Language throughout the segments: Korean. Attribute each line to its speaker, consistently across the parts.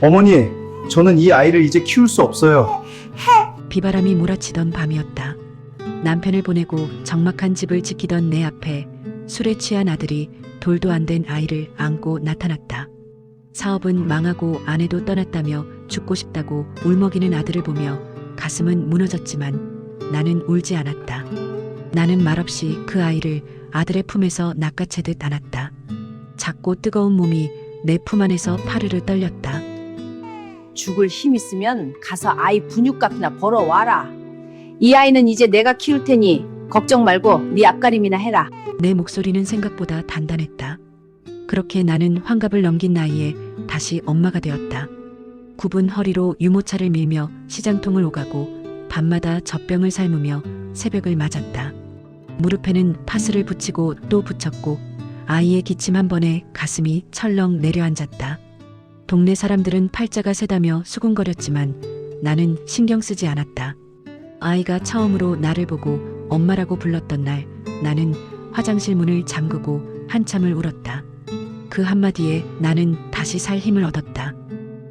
Speaker 1: 어머니, 저는 이 아이를 이제 키울 수 없어요.
Speaker 2: 비바람이 몰아치던 밤이었다. 남편을 보내고 적막한 집을 지키던 내 앞에 술에 취한 아들이 돌도 안 된 아이를 안고 나타났다. 사업은 망하고 아내도 떠났다며 죽고 싶다고 울먹이는 아들을 보며 가슴은 무너졌지만 나는 울지 않았다. 나는 말없이 그 아이를 아들의 품에서 낚아채듯 안았다. 작고 뜨거운 몸이 내 품 안에서 파르르 떨렸다.
Speaker 3: 죽을 힘 있으면 가서 아이 분유값이나 벌어와라. 이 아이는 이제 내가 키울 테니 걱정 말고 네 앞가림이나 해라.
Speaker 2: 내 목소리는 생각보다 단단했다. 그렇게 나는 환갑을 넘긴 나이에 다시 엄마가 되었다. 굽은 허리로 유모차를 밀며 시장통을 오가고 밤마다 젖병을 삶으며 새벽을 맞았다. 무릎에는 파스를 붙이고 또 붙였고 아이의 기침 한 번에 가슴이 철렁 내려앉았다. 동네 사람들은 팔자가 세다며 수군거렸지만 나는 신경 쓰지 않았다. 아이가 처음으로 나를 보고 엄마라고 불렀던 날 나는 화장실 문을 잠그고 한참을 울었다. 그 한마디에 나는 다시 살 힘을 얻었다.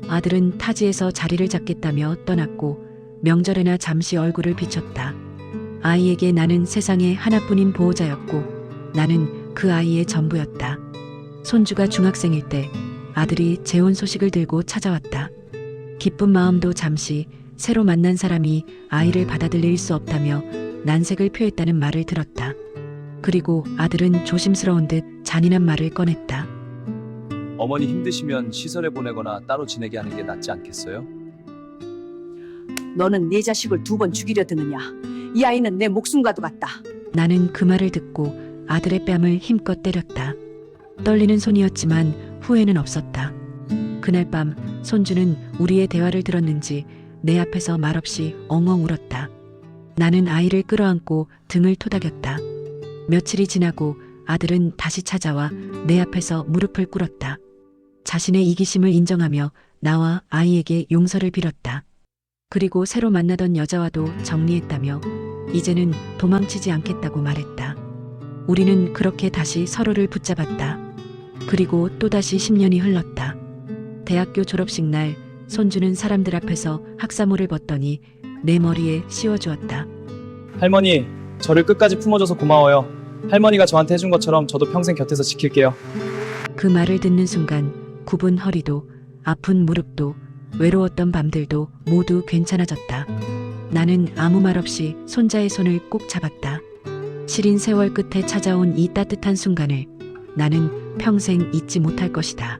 Speaker 2: 아들은 타지에서 자리를 잡겠다며 떠났고 명절에나 잠시 얼굴을 비췄다. 아이에게 나는 세상에 하나뿐인 보호자였고 나는 그 아이의 전부였다. 손주가 중학생일 때 아들이 재혼 소식을 들고 찾아왔다. 기쁜 마음도 잠시 새로 만난 사람이 아이를 받아들일 수 없다며 난색을 표했다는 말을 들었다. 그리고 아들은 조심스러운 듯 잔인한 말을 꺼냈다.
Speaker 4: 어머니 힘드시면 시설에 보내거나 따로 지내게 하는 게 낫지 않겠어요?
Speaker 3: 너는 네 자식을 2번 죽이려 드느냐. 이 아이는 내 목숨과도 같다.
Speaker 2: 나는 그 말을 듣고 아들의 뺨을 힘껏 때렸다. 떨리는 손이었지만 후회는 없었다. 그날 밤 손주는 우리의 대화를 들었는지 내 앞에서 말없이 엉엉 울었다. 나는 아이를 끌어안고 등을 토닥였다. 며칠이 지나고 아들은 다시 찾아와 내 앞에서 무릎을 꿇었다. 자신의 이기심을 인정하며 나와 아이에게 용서를 빌었다. 그리고 새로 만나던 여자와도 정리했다며 이제는 도망치지 않겠다고 말했다. 우리는 그렇게 다시 서로를 붙잡았다. 그리고 또다시 10년이 흘렀다. 대학교 졸업식 날 손주는 사람들 앞에서 학사모를 벗더니 내 머리에 씌워주었다.
Speaker 5: 할머니, 저를 끝까지 품어줘서 고마워요. 할머니가 저한테 해준 것처럼 저도 평생 곁에서 지킬게요.
Speaker 2: 그 말을 듣는 순간 굽은 허리도 아픈 무릎도 외로웠던 밤들도 모두 괜찮아졌다. 나는 아무 말 없이 손자의 손을 꼭 잡았다. 시린 세월 끝에 찾아온 이 따뜻한 순간을 나는 평생 잊지 못할 것이다.